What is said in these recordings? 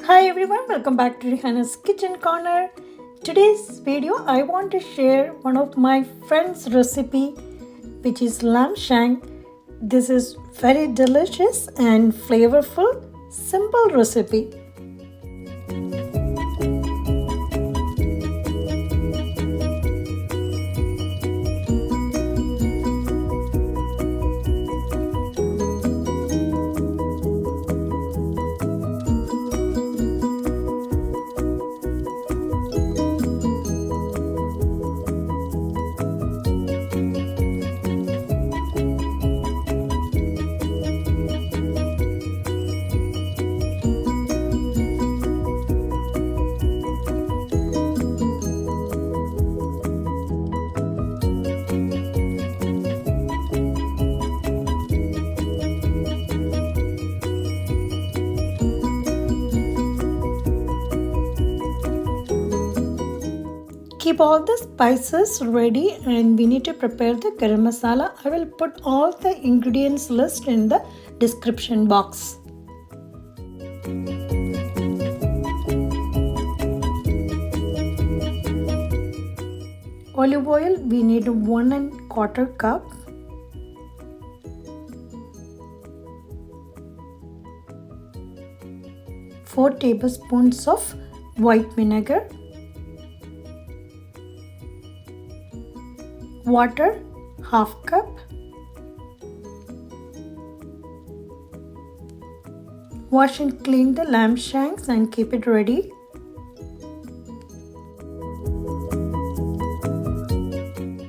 Hi everyone, welcome back to Rihanna's Kitchen Corner. Today's video I want to share one of my friend's recipe, which is lamb shank. This is very delicious and flavorful, simple recipe. Keep all the spices ready and we need to prepare the garam masala. I will put all the ingredients list in the description box. Olive oil, we need 1¼ cup. Four tablespoons of white vinegar. Water, ½ cup. Wash and clean the lamb shanks and keep it ready.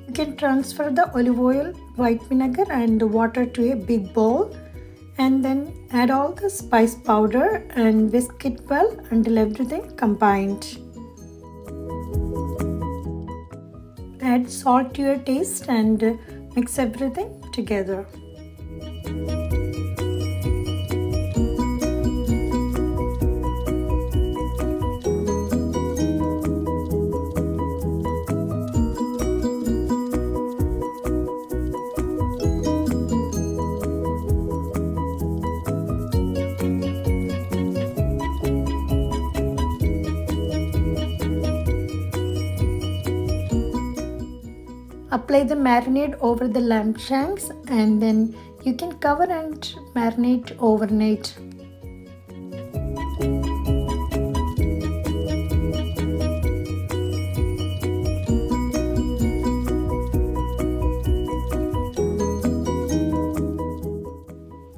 You can transfer the olive oil, white vinegar and the water to a big bowl and then add all the spice powder and whisk it well until everything combined. Add salt to your taste and mix everything together. Apply the marinade over the lamb shanks and then you can cover and marinate overnight.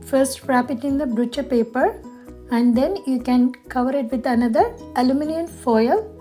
First wrap it in the butcher paper and then you can cover it with another aluminum foil.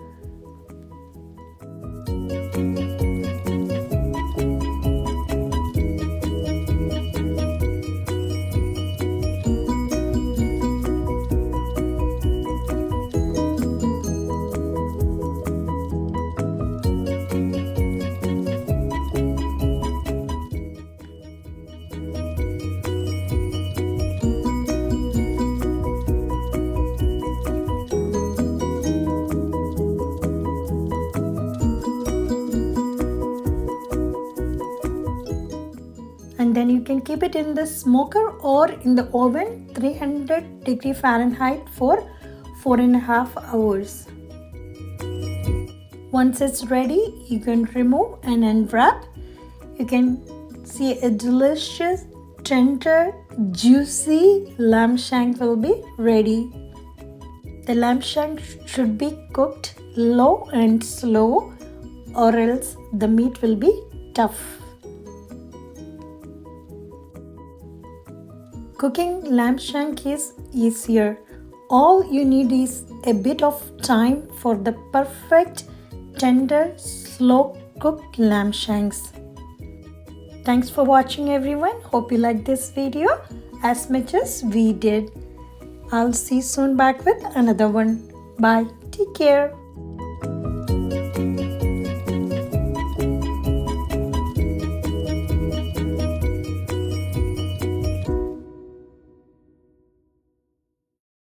And then you can keep it in the smoker or in the oven 300° Fahrenheit for 4.5 hours. Once it's ready, you can remove and unwrap. You can see a delicious, tender, juicy lamb shank will be ready. The lamb shank should be cooked low and slow or else the meat will be tough. Cooking lamb shank is easier. All you need is a bit of time for the perfect, tender, slow cooked lamb shanks. Thanks for watching everyone. Hope you liked this video as much as we did. I'll see you soon back with another one. Bye. Take care.